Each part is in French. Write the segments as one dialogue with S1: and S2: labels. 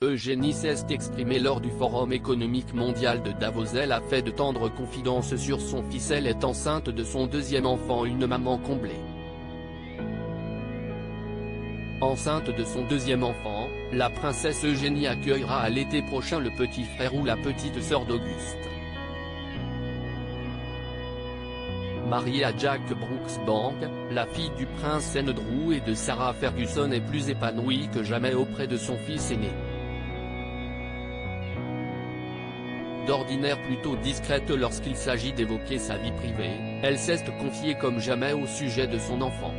S1: Eugénie s'est exprimée lors du Forum économique mondial de Davos. Elle a fait de tendres confidences sur son fils. Elle est enceinte de son deuxième enfant, une maman comblée. Enceinte de son deuxième enfant, la princesse Eugénie accueillera à l'été prochain le petit frère ou la petite sœur d'Auguste. Mariée à Jack Brooksbank, la fille du prince Andrew et de Sarah Ferguson est plus épanouie que jamais auprès de son fils aîné. D'ordinaire plutôt discrète lorsqu'il s'agit d'évoquer sa vie privée, elle s'est confiée comme jamais au sujet de son enfant.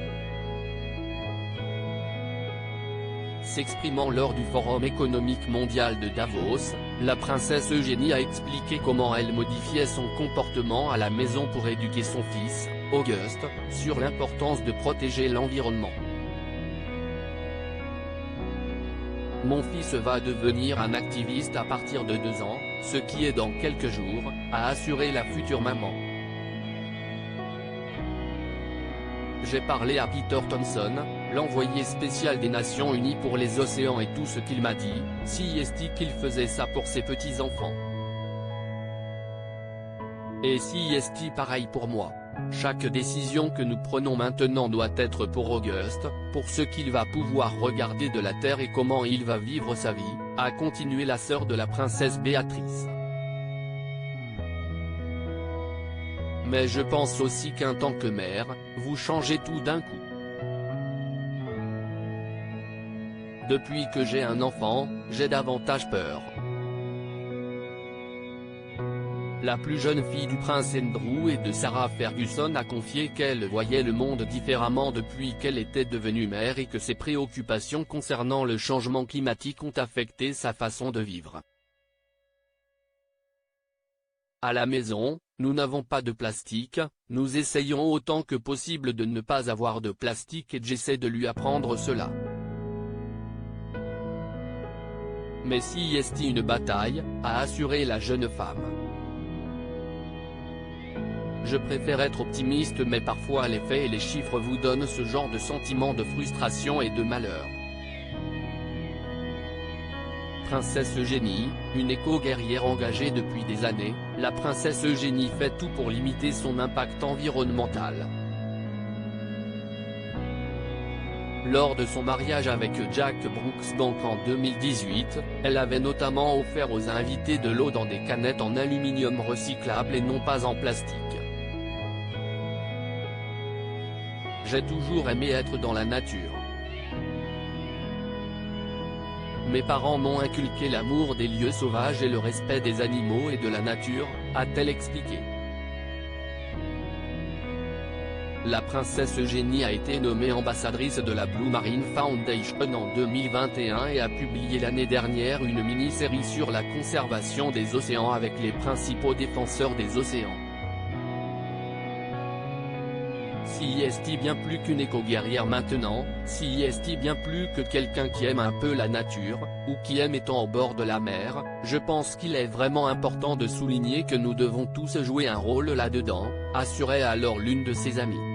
S1: S'exprimant lors du Forum économique mondial de Davos, la princesse Eugénie a expliqué comment elle modifiait son comportement à la maison pour éduquer son fils, Auguste, sur l'importance de protéger l'environnement. Mon fils va devenir un activiste à partir de 2 ans, ce qui est dans quelques jours, a assuré la future maman. J'ai parlé à Peter Thompson, l'envoyé spécial des Nations Unies pour les océans, et tout ce qu'il m'a dit, c'est qu'il faisait ça pour ses petits-enfants. Et c'est pareil pour moi. Chaque décision que nous prenons maintenant doit être pour Auguste, pour ce qu'il va pouvoir regarder de la Terre et comment il va vivre sa vie, a continué la sœur de la princesse Béatrice. Mais je pense aussi qu'en tant que mère, vous changez tout d'un coup. Depuis que j'ai un enfant, j'ai davantage peur. La plus jeune fille du prince Andrew et de Sarah Ferguson a confié qu'elle voyait le monde différemment depuis qu'elle était devenue mère et que ses préoccupations concernant le changement climatique ont affecté sa façon de vivre. À la maison, nous n'avons pas de plastique, nous essayons autant que possible de ne pas avoir de plastique et j'essaie de lui apprendre cela. Mais c'est une bataille, a assuré la jeune femme. Je préfère être optimiste, mais parfois les faits et les chiffres vous donnent ce genre de sentiment de frustration et de malheur. Princesse Eugénie, une éco-guerrière engagée depuis des années, la princesse Eugénie fait tout pour limiter son impact environnemental. Lors de son mariage avec Jack Brooksbank en 2018, elle avait notamment offert aux invités de l'eau dans des canettes en aluminium recyclable et non pas en plastique. J'ai toujours aimé être dans la nature. Mes parents m'ont inculqué l'amour des lieux sauvages et le respect des animaux et de la nature, a-t-elle expliqué. La princesse Eugénie a été nommée ambassadrice de la Blue Marine Foundation en 2021 et a publié l'année dernière une mini-série sur la conservation des océans avec les principaux défenseurs des océans. C'est bien plus qu'une éco-guerrière maintenant, c'est bien plus que quelqu'un qui aime un peu la nature, ou qui aime étant au bord de la mer. Je pense qu'il est vraiment important de souligner que nous devons tous jouer un rôle là-dedans, assurait alors l'une de ses amies.